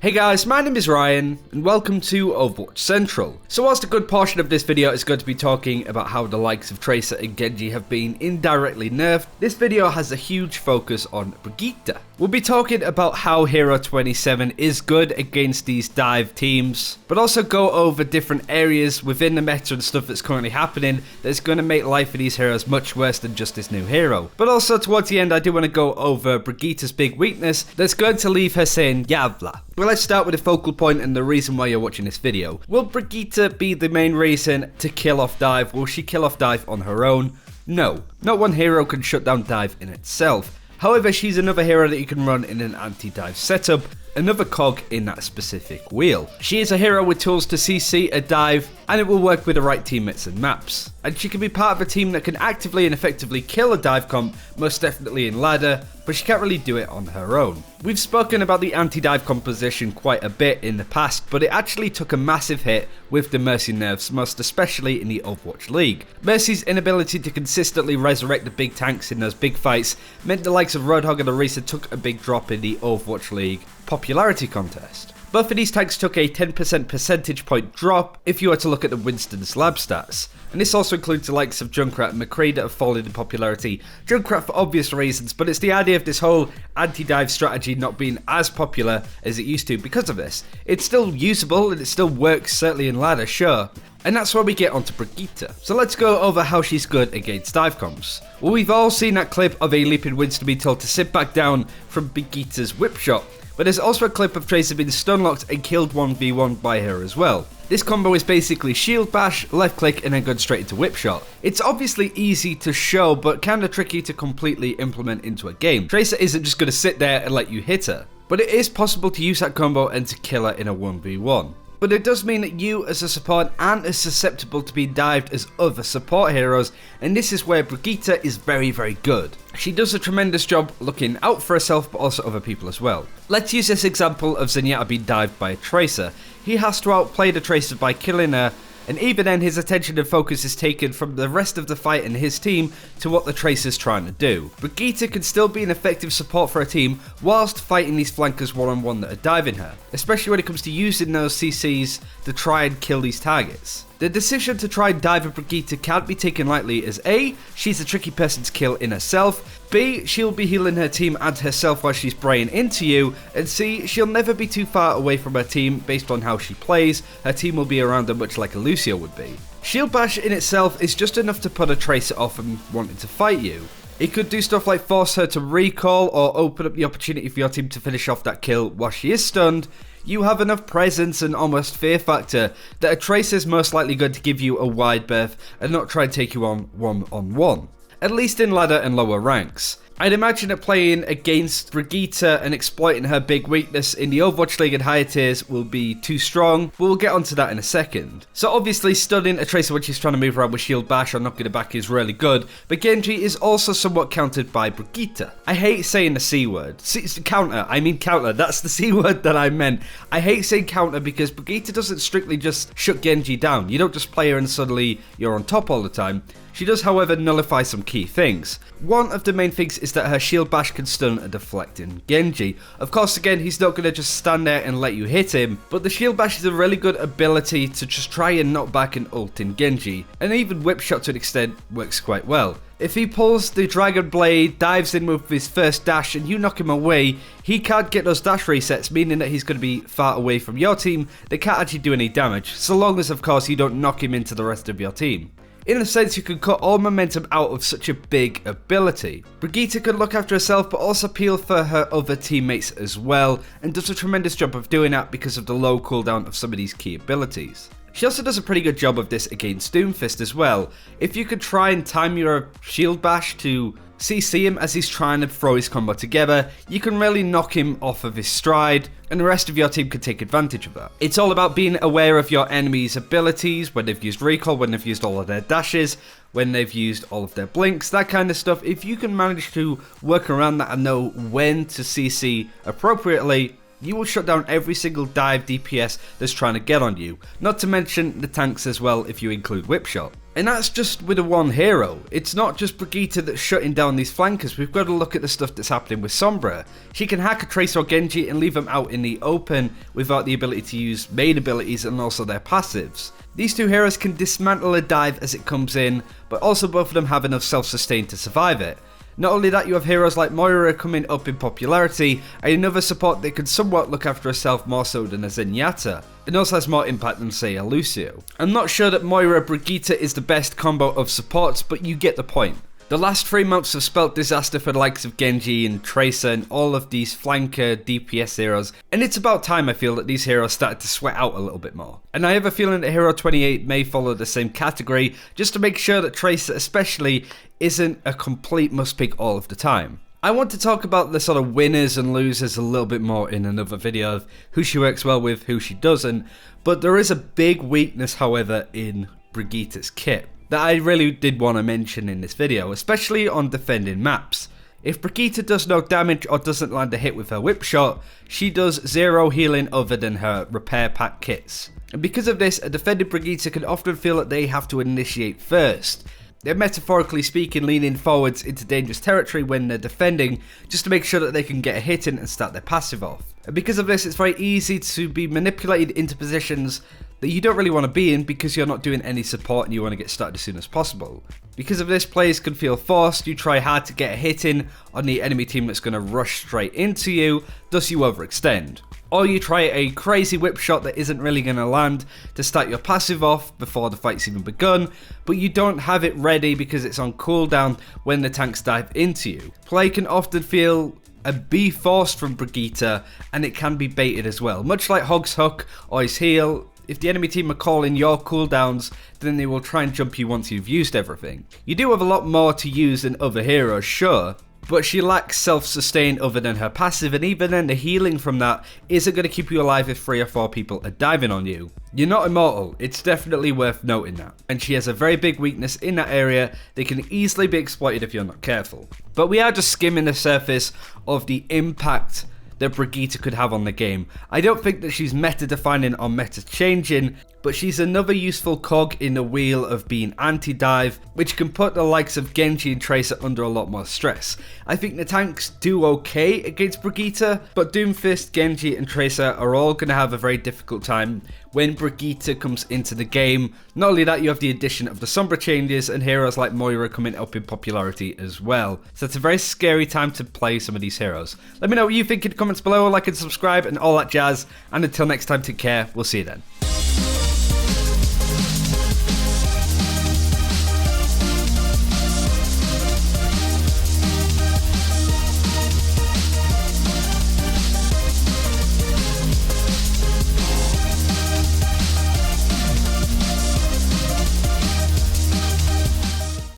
Hey guys, my name is Ryan, and welcome to Overwatch Central. So whilst a good portion of this video is going to be talking about how the likes of Tracer and Genji have been indirectly nerfed, this video has a huge focus on Brigitte. We'll be talking about how Hero 27 is good against these dive teams, but also go over different areas within the meta and stuff that's currently happening that's going to make life for these heroes much worse than just this new hero. But also towards the end I do want to go over Brigitte's big weakness that's going to leave her saying Yavla. Well, let's start with the focal point and the reason why you're watching this video. Will Brigitte be the main reason to kill off dive? Will she kill off dive on her own? No. Not one hero can shut down dive in itself. However, she's another hero that you can run in an anti-dive setup, another cog in that specific wheel. She is a hero with tools to CC a dive, and it will work with the right teammates and maps. And she can be part of a team that can actively and effectively kill a dive comp, most definitely in ladder, but she can't really do it on her own. We've spoken about the anti-dive composition quite a bit in the past, but it actually took a massive hit with the Mercy nerfs, most especially in the Overwatch League. Mercy's inability to consistently resurrect the big tanks in those big fights meant the likes of Roadhog and Orisa took a big drop in the Overwatch League popularity contest. Both of these tanks took a 10% percentage point drop if you were to look at the Winston's lab stats. And this also includes the likes of Junkrat and McCree that have fallen in popularity. Junkrat for obvious reasons, but it's the idea of this whole anti-dive strategy not being as popular as it used to because of this. It's still usable and it still works, certainly in ladder, sure. And that's where we get onto Brigitte. So let's go over how she's good against dive comps. Well, we've all seen that clip of a leaping Winston being told to sit back down from Brigitte's whip shot. But there's also a clip of Tracer being stun locked and killed 1v1 by her as well. This combo is basically shield bash, left click, and then going straight into whip shot. It's obviously easy to show, but kinda tricky to completely implement into a game. Tracer isn't just gonna sit there and let you hit her, but it is possible to use that combo and to kill her in a 1v1. But it does mean that you as a support aren't as susceptible to being dived as other support heroes, and this is where Brigitte is very, very good. She does a tremendous job looking out for herself but also other people as well. Let's use this example of Zenyatta being dived by a Tracer. He has to outplay the Tracer by killing her, and even then his attention and focus is taken from the rest of the fight and his team to what the Tracer's trying to do. Brigitte can still be an effective support for a team whilst fighting these flankers one-on-one that are diving her, especially when it comes to using those CCs to try and kill these targets. The decision to try and dive at Brigitte can't be taken lightly as A, she's a tricky person to kill in herself, B, she'll be healing her team and herself while she's spraying into you, and C, she'll never be too far away from her team based on how she plays. Her team will be around her much like a Lucio would be. Shield bash in itself is just enough to put a Tracer off and wanting to fight you. It could do stuff like force her to recall or open up the opportunity for your team to finish off that kill while she is stunned. You have enough presence and almost fear factor that a Tracer is most likely going to give you a wide berth and not try and take you on one-on-one. At least in ladder and lower ranks. I'd imagine that playing against Brigitte and exploiting her big weakness in the Overwatch League and higher tiers will be too strong, but we'll get onto that in a second. So obviously stunning a Tracer when she's trying to move around with shield bash or knocking her back is really good, but Genji is also somewhat countered by Brigitte. I hate saying the C word. Counter, that's the C word that I meant. I hate saying counter because Brigitte doesn't strictly just shut Genji down. You don't just play her and suddenly you're on top all the time. She does, however, nullify some key things. One of the main things is that her shield bash can stun a deflecting Genji. Of course, again, he's not going to just stand there and let you hit him, but the shield bash is a really good ability to just try and knock back an ult in Genji, and even whip shot to an extent works quite well. If he pulls the Dragon Blade, dives in with his first dash, and you knock him away, he can't get those dash resets, meaning that he's going to be far away from your team. They can't actually do any damage, so long as, of course, you don't knock him into the rest of your team. In a sense, you can cut all momentum out of such a big ability. Brigitte can look after herself but also appeal for her other teammates as well, and does a tremendous job of doing that because of the low cooldown of some of these key abilities. She also does a pretty good job of this against Doomfist as well. If you could try and time your shield bash to CC him as he's trying to throw his combo together, you can really knock him off of his stride, and the rest of your team can take advantage of that. It's all about being aware of your enemy's abilities, when they've used recall, when they've used all of their dashes, when they've used all of their blinks, that kind of stuff. If you can manage to work around that and know when to CC appropriately, you will shut down every single dive DPS that's trying to get on you. Not to mention the tanks as well if you include whip shot. And that's just with a one hero. It's not just Brigitte that's shutting down these flankers, we've got to look at the stuff that's happening with Sombra. She can hack a Tracer or Genji and leave them out in the open without the ability to use main abilities and also their passives. These two heroes can dismantle a dive as it comes in, but also both of them have enough self-sustain to survive it. Not only that, you have heroes like Moira coming up in popularity, and another support that can somewhat look after herself more so than a Zenyatta, and also has more impact than say a Lucio. I'm not sure that Moira Brigitte is the best combo of supports, but you get the point. The last 3 months have spelt disaster for the likes of Genji and Tracer and all of these flanker DPS heroes, and it's about time I feel that these heroes started to sweat out a little bit more. And I have a feeling that Hero 28 may follow the same category, just to make sure that Tracer especially isn't a complete must pick all of the time. I want to talk about the sort of winners and losers a little bit more in another video of who she works well with, who she doesn't, but there is a big weakness however in Brigitte's kit that I really did want to mention in this video, especially on defending maps. If Brigitte does no damage or doesn't land a hit with her whip shot, she does zero healing other than her repair pack kits. And because of this, a defending Brigitte can often feel that they have to initiate first. They're metaphorically speaking leaning forwards into dangerous territory when they're defending, just to make sure that they can get a hit in and start their passive off. And because of this, it's very easy to be manipulated into positions that you don't really want to be in because you're not doing any support and you want to get started as soon as possible. Because of this, players can feel forced, you try hard to get a hit in on the enemy team that's going to rush straight into you, thus you overextend. Or you try a crazy whip shot that isn't really going to land to start your passive off before the fight's even begun, but you don't have it ready because it's on cooldown when the tanks dive into you. Play can often feel a be forced from Brigitte, and it can be baited as well. Much like Hog's hook or his heal, if the enemy team are calling your cooldowns, then they will try and jump you once you've used everything. You do have a lot more to use than other heroes, sure, but she lacks self-sustain other than her passive, and even then the healing from that isn't going to keep you alive if 3 or 4 people are diving on you. You're not immortal, it's definitely worth noting that. And she has a very big weakness in that area that can easily be exploited if you're not careful. But we are just skimming the surface of the impact that Brigitte could have on the game. I don't think that she's meta defining or meta changing, but she's another useful cog in the wheel of being anti-dive, which can put the likes of Genji and Tracer under a lot more stress. I think the tanks do okay against Brigitte, but Doomfist, Genji and Tracer are all going to have a very difficult time when Brigitte comes into the game. Not only that, you have the addition of the Sombra changes and heroes like Moira coming up in popularity as well. So it's a very scary time to play some of these heroes. Let me know what you think in the comments below, like and subscribe and all that jazz, and until next time, take care, we'll see you then.